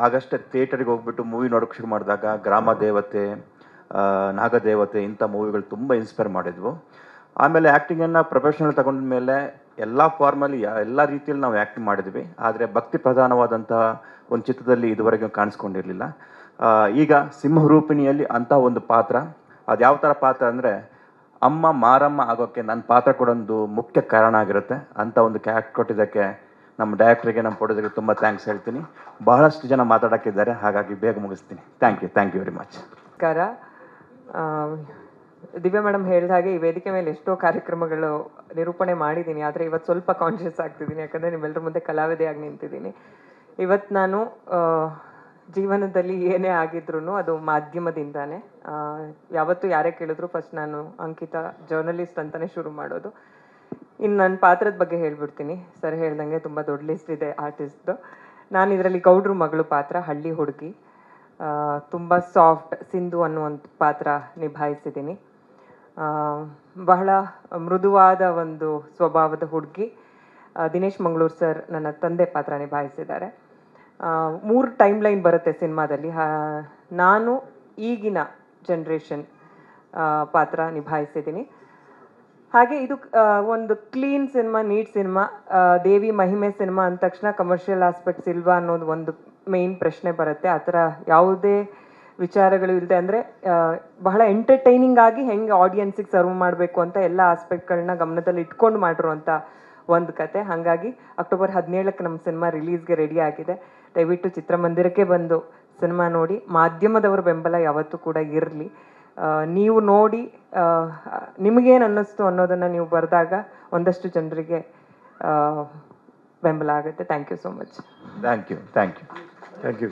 ಆಗಷ್ಟೇ ಥಿಯೇಟರಿಗೆ ಹೋಗ್ಬಿಟ್ಟು ಮೂವಿ ನೋಡೋಕ್ಕೆ ಶುರು ಮಾಡಿದಾಗ ಗ್ರಾಮ ದೇವತೆ, ನಾಗದೇವತೆ ಇಂಥ ಮೂವಿಗಳು ತುಂಬ ಇನ್ಸ್ಪೈರ್ ಮಾಡಿದ್ವು. ಆಮೇಲೆ ಆ್ಯಕ್ಟಿಂಗನ್ನು ಪ್ರೊಫೆಷ್ನಲ್ ತಗೊಂಡ ಮೇಲೆ ಎಲ್ಲ ಫಾರ್ಮಲ್ಲಿ ಎಲ್ಲ ರೀತಿಯಲ್ಲಿ ನಾವು ಆ್ಯಕ್ಟಿಂಗ್ ಮಾಡಿದ್ವಿ. ಆದರೆ ಭಕ್ತಿ ಪ್ರಧಾನವಾದಂಥ ಒಂದು ಚಿತ್ರದಲ್ಲಿ ಇದುವರೆಗೆ ಕಾಣಿಸ್ಕೊಂಡಿರಲಿಲ್ಲ. ಈಗ ಸಿಂಹರೂಪಿಣಿಯಲ್ಲಿ ಅಂಥ ಒಂದು ಪಾತ್ರ, ಅದು ಯಾವ ಥರ ಪಾತ್ರ ಅಂದರೆ ಅಮ್ಮ ಮಾರಮ್ಮ ಆಗೋಕ್ಕೆ ನನ್ನ ಪಾತ್ರ ಕೂಡ ಒಂದು ಮುಖ್ಯ ಕಾರಣ ಆಗಿರುತ್ತೆ. ಅಂಥ ಒಂದು ಕ್ಯಾರೆಕ್ಟ್ ಕೊಟ್ಟಿದ್ದಕ್ಕೆ ನಮ್ಮ ಡೈರೆಕ್ಟ್ರಿಗೆ, ನಮ್ಮ ಪ್ರೊಡ್ಯೂಸರ್ಗೆ ತುಂಬ ಥ್ಯಾಂಕ್ಸ್ ಹೇಳ್ತೀನಿ. ಬಹಳಷ್ಟು ಜನ ಮಾತಾಡೋಕ್ಕಿದ್ದಾರೆ, ಹಾಗಾಗಿ ಬೇಗ ಮುಗಿಸ್ತೀನಿ. Thank you very much. ನಮಸ್ಕಾರ. ದಿವ್ಯಾ ಮೇಡಮ್ ಹೇಳಿದ ಹಾಗೆ ಈ ವೇದಿಕೆ ಮೇಲೆ ಎಷ್ಟೋ ಕಾರ್ಯಕ್ರಮಗಳು ನಿರೂಪಣೆ ಮಾಡಿದ್ದೀನಿ, ಆದರೆ ಇವತ್ತು ಸ್ವಲ್ಪ ಕಾನ್ಷಿಯಸ್ ಆಗ್ತಿದ್ದೀನಿ, ಯಾಕಂದರೆ ನಿಮ್ಮೆಲ್ಲರ ಮುಂದೆ ಕಲಾವಿದೆಯಾಗಿ ನಿಂತಿದ್ದೀನಿ. ಇವತ್ತು ನಾನು ಜೀವನದಲ್ಲಿ ಏನೇ ಆಗಿದ್ರು ಅದು ಮಾಧ್ಯಮದಿಂದಾನೆ. ಯಾವತ್ತೂ ಯಾರೇ ಕೇಳಿದ್ರು ಫಸ್ಟ್ ನಾನು ಅಂಕಿತಾ ಜರ್ನಲಿಸ್ಟ್ ಅಂತಲೇ ಶುರು ಮಾಡೋದು. ಇನ್ನು ನನ್ನ ಪಾತ್ರದ ಬಗ್ಗೆ ಹೇಳ್ಬಿಡ್ತೀನಿ. ಸರ್ ಹೇಳ್ದಂಗೆ ತುಂಬ ದೊಡ್ಡ ಲಿಸ್ಟ್ ಇದೆ ಆರ್ಟಿಸ್ಟ್ದು. ನಾನು ಇದರಲ್ಲಿ ಗೌಡ್ರ ಮಗಳು ಪಾತ್ರ, ಹಳ್ಳಿ ಹುಡುಗಿ, ತುಂಬ ಸಾಫ್ಟ್ ಸಿಂಧು ಅನ್ನುವಂಥ ಪಾತ್ರ ನಿಭಾಯಿಸಿದ್ದೀನಿ. ಬಹಳ ಮೃದುವಾದ ಒಂದು ಸ್ವಭಾವದ ಹುಡುಗಿ. ದಿನೇಶ್ ಮಂಗಳೂರು ಸರ್ ನನ್ನ ತಂದೆ ಪಾತ್ರ ನಿಭಾಯಿಸಿದ್ದಾರೆ. 3 ಟೈಮ್ ಲೈನ್ ಬರುತ್ತೆ ಸಿನಿಮಾದಲ್ಲಿ. ನಾನು ಈಗಿನ ಜನ್ರೇಷನ್ ಪಾತ್ರ ನಿಭಾಯಿಸಿದ್ದೀನಿ. ಹಾಗೆ ಇದು ಒಂದು ಕ್ಲೀನ್ ಸಿನಿಮಾ, ನೀಟ್ ಸಿನಿಮಾ. ದೇವಿ ಮಹಿಮೆ ಸಿನಿಮಾ ಅಂದ ತಕ್ಷಣ ಕಮರ್ಷಿಯಲ್ ಆಸ್ಪೆಕ್ಟ್ಸ್ ಇಲ್ವಾ ಅನ್ನೋದು ಒಂದು ಮೇಯ್ನ್ ಪ್ರಶ್ನೆ ಬರುತ್ತೆ. ಆ ಥರ ಯಾವುದೇ ವಿಚಾರಗಳು ಇಲ್ಲದೆ, ಅಂದರೆ ಬಹಳ ಎಂಟರ್ಟೈನಿಂಗ್ ಆಗಿ ಹೆಂಗೆ ಆಡಿಯನ್ಸಿಗೆ ಸರ್ವ್ ಮಾಡಬೇಕು ಅಂತ ಎಲ್ಲ ಆಸ್ಪೆಕ್ಟ್ಗಳನ್ನ ಗಮನದಲ್ಲಿ ಇಟ್ಕೊಂಡು ಮಾಡಿರುವಂಥ ಒಂದು ಕತೆ. ಹಾಗಾಗಿ ಅಕ್ಟೋಬರ್ 17ಕ್ಕೆ ನಮ್ಮ ಸಿನಿಮಾ ರಿಲೀಸ್ಗೆ ರೆಡಿ ಆಗಿದೆ. ದಯವಿಟ್ಟು ಚಿತ್ರಮಂದಿರಕ್ಕೆ ಬಂದು ಸಿನಿಮಾ ನೋಡಿ. ಮಾಧ್ಯಮದವರ ಬೆಂಬಲ ಯಾವತ್ತೂ ಕೂಡ ಇರಲಿ. ನೀವು ನೋಡಿ ನಿಮಗೇನು ಅನ್ನಿಸ್ತು ಅನ್ನೋದನ್ನು ನೀವು ಬರೆದಾಗ ಒಂದಷ್ಟು ಜನರಿಗೆ ಬೆಂಬಲ ಆಗುತ್ತೆ. Thank you so much. Thank you.